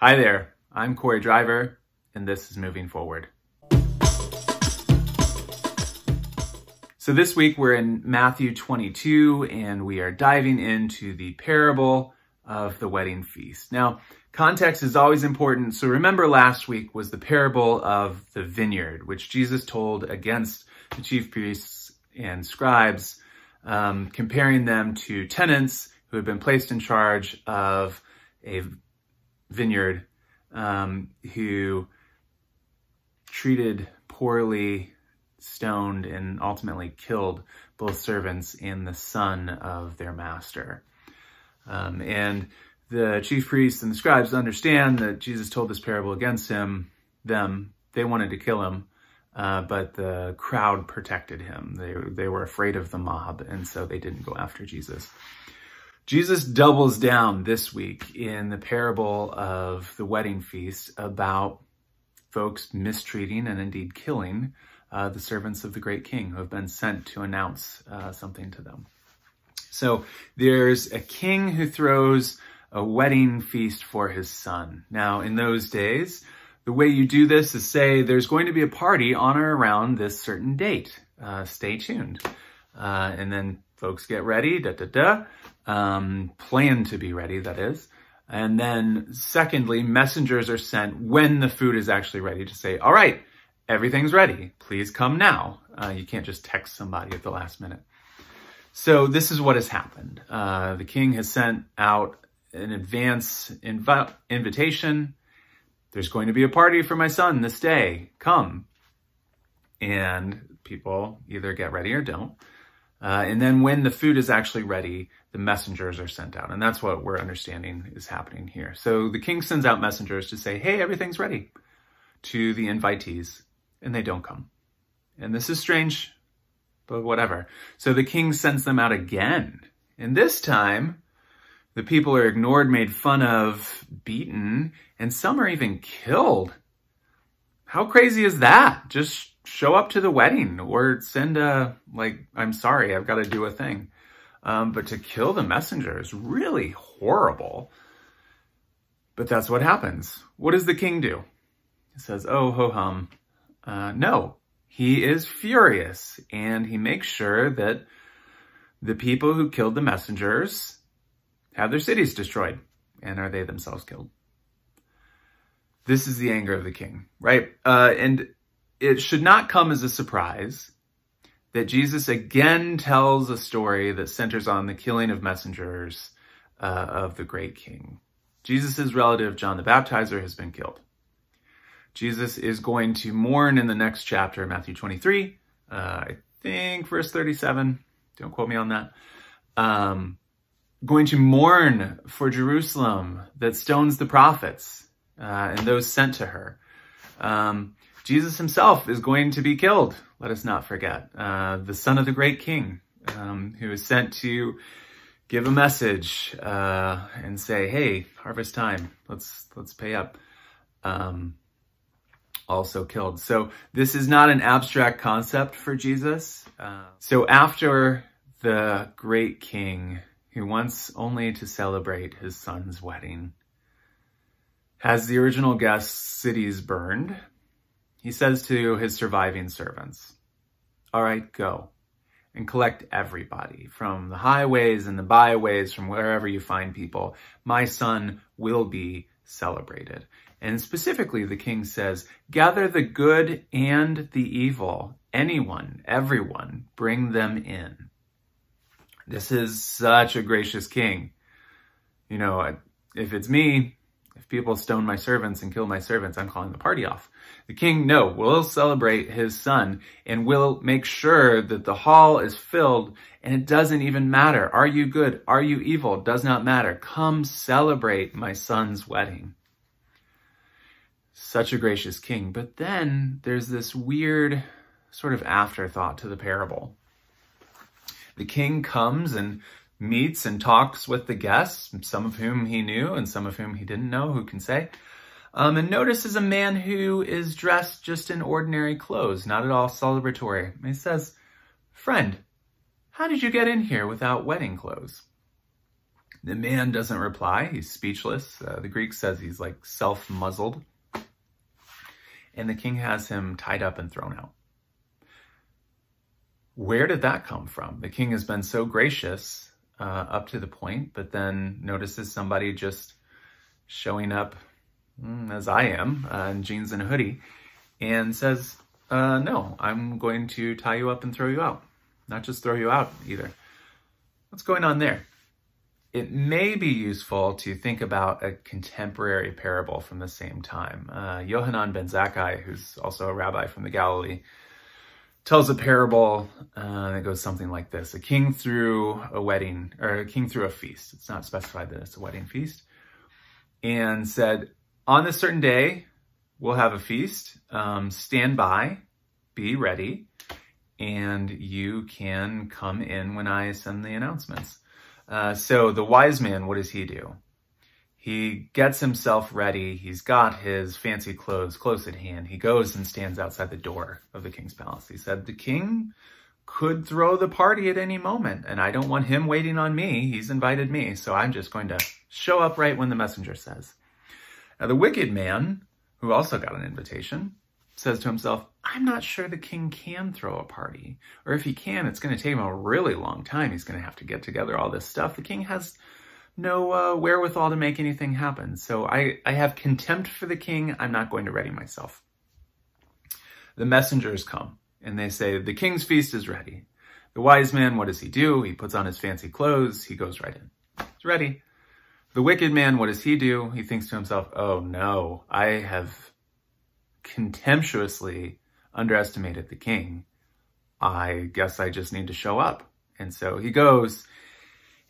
Hi there, I'm Cory Driver, and this is Moving Forward. So this week we're in Matthew 22, and we are diving into the parable of the wedding feast. Now, context is always important, so remember last week was the parable of the vineyard, which Jesus told against the chief priests and scribes, comparing them to tenants who had been placed in charge of a vineyard, who treated poorly, stoned, and ultimately killed both servants and the son of their master. And the chief priests and the scribes understand that Jesus told this parable against them. They wanted to kill him, but the crowd protected him. They were afraid of the mob, and so they didn't go after Jesus. Jesus doubles down this week in the parable of the wedding feast about folks mistreating and indeed killing the servants of the great king who have been sent to announce something to them. So there's a king who throws a wedding feast for his son. Now, in those days, the way you do this is say there's going to be a party on or around this certain date. Stay tuned. And then folks get ready, plan to be ready, that is. And then secondly, messengers are sent when the food is actually ready to say, all right, everything's ready. Please come now. You can't just text somebody at the last minute. So this is what has happened. The king has sent out an advance invitation. There's going to be a party for my son this day. Come. And people either get ready or don't. And then when the food is actually ready, the messengers are sent out. And that's what we're understanding is happening here. So the king sends out messengers to say, hey, everything's ready, to the invitees, and they don't come. And this is strange, but whatever. So the king sends them out again. And this time, the people are ignored, made fun of, beaten, and some are even killed. How crazy is that? Just show up to the wedding or send I'm sorry, I've got to do a thing. But to kill the messenger is really horrible. But that's what happens. What does the king do? He says, oh, ho-hum. No, he is furious, and he makes sure that the people who killed the messengers have their cities destroyed, and are they themselves killed. This is the anger of the king, right? And it should not come as a surprise that Jesus again tells a story that centers on the killing of messengers of the great king. Jesus' relative, John the Baptizer, has been killed. Jesus is going to mourn in the next chapter, Matthew 23, I think verse 37. Don't quote me on that. Going to mourn for Jerusalem that stones the prophets and those sent to her. Jesus himself is going to be killed, let us not forget. The son of the great king, who is sent to give a message and say, hey, harvest time, let's pay up. Also killed. So this is not an abstract concept for Jesus. So after the great king, who wants only to celebrate his son's wedding, has the original guests' cities burned, he says to his surviving servants, all right, go and collect everybody from the highways and the byways, from wherever you find people. My son will be celebrated. And specifically, the king says, gather the good and the evil, anyone, everyone, bring them in. This is such a gracious king. You know, if it's me, if people stone my servants and kill my servants, I'm calling the party off. The king, no, will celebrate his son and will make sure that the hall is filled, and it doesn't even matter. Are you good? Are you evil? Does not matter. Come celebrate my son's wedding. Such a gracious king. But then there's this weird sort of afterthought to the parable. The king comes and meets and talks with the guests, some of whom he knew and some of whom he didn't know, who can say. And notices a man who is dressed just in ordinary clothes, not at all celebratory. And he says, friend, how did you get in here without wedding clothes? The man doesn't reply. He's speechless. The Greek says he's like self-muzzled. And the king has him tied up and thrown out. Where did that come from? The king has been so gracious up to the point, but then notices somebody just showing up as I am in jeans and a hoodie and says, no, I'm going to tie you up and throw you out. Not just throw you out either. What's going on there? It may be useful to think about a contemporary parable from the same time. Yohanan ben Zakkai, who's also a rabbi from the Galilee, tells a parable that goes something like this. A king threw a wedding, or a king threw a feast. It's not specified that it's a wedding feast. And said, on this certain day, we'll have a feast. Stand by, be ready, and you can come in when I send the announcements. So the wise man, what does he do? He gets himself ready. He's got his fancy clothes close at hand. He goes and stands outside the door of the king's palace. He said, the king could throw the party at any moment, and I don't want him waiting on me. He's invited me, so I'm just going to show up right when the messenger says. Now, the wicked man, who also got an invitation, says to himself, I'm not sure the king can throw a party. Or if he can, it's going to take him a really long time. He's going to have to get together all this stuff. The king has no wherewithal to make anything happen. So I have contempt for the king. I'm not going to ready myself. The messengers come and they say, the king's feast is ready. The wise man, what does he do? He puts on his fancy clothes. He goes right in. It's ready. The wicked man, what does he do? He thinks to himself, oh no, I have contemptuously underestimated the king. I guess I just need to show up. And so he goes,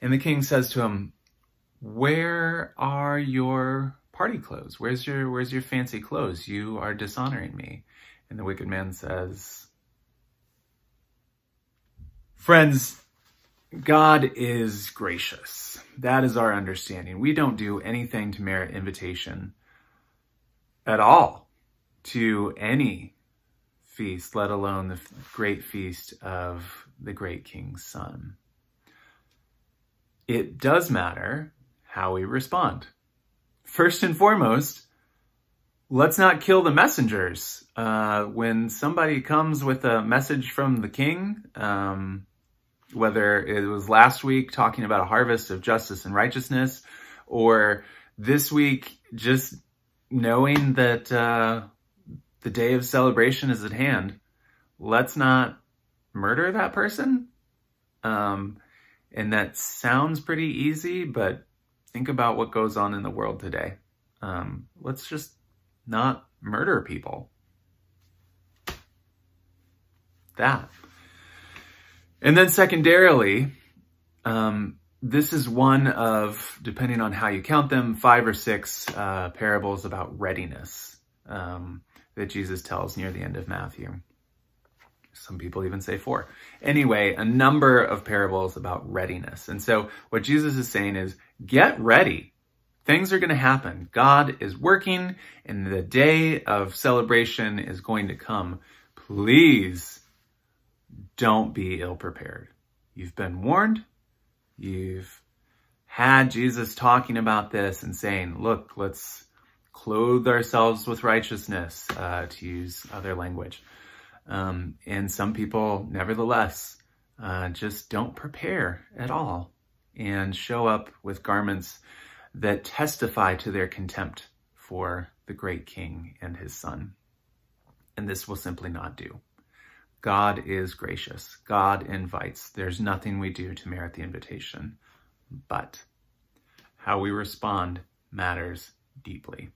and the king says to him, where are your party clothes? Where's your fancy clothes? You are dishonoring me. And the wicked man says, friends, God is gracious. That is our understanding. We don't do anything to merit invitation at all to any feast, let alone the great feast of the great king's son. It does matter how we respond. First and foremost, let's not kill the messengers. When somebody comes with a message from the king, whether it was last week talking about a harvest of justice and righteousness, or this week just knowing that the day of celebration is at hand, let's not murder that person. And that sounds pretty easy, but think about what goes on in the world today. Let's just not murder people. That. And then secondarily, this is one of, depending on how you count them, 5 or 6 parables about readiness that Jesus tells near the end of Matthew. Some people even say 4. Anyway, a number of parables about readiness. And so what Jesus is saying is, get ready. Things are going to happen. God is working, and the day of celebration is going to come. Please don't be ill-prepared. You've been warned. You've had Jesus talking about this and saying, look, let's clothe ourselves with righteousness, to use other language. And some people, nevertheless, just don't prepare at all and show up with garments that testify to their contempt for the great king and his son. And this will simply not do. God is gracious. God invites. There's nothing we do to merit the invitation, but how we respond matters deeply.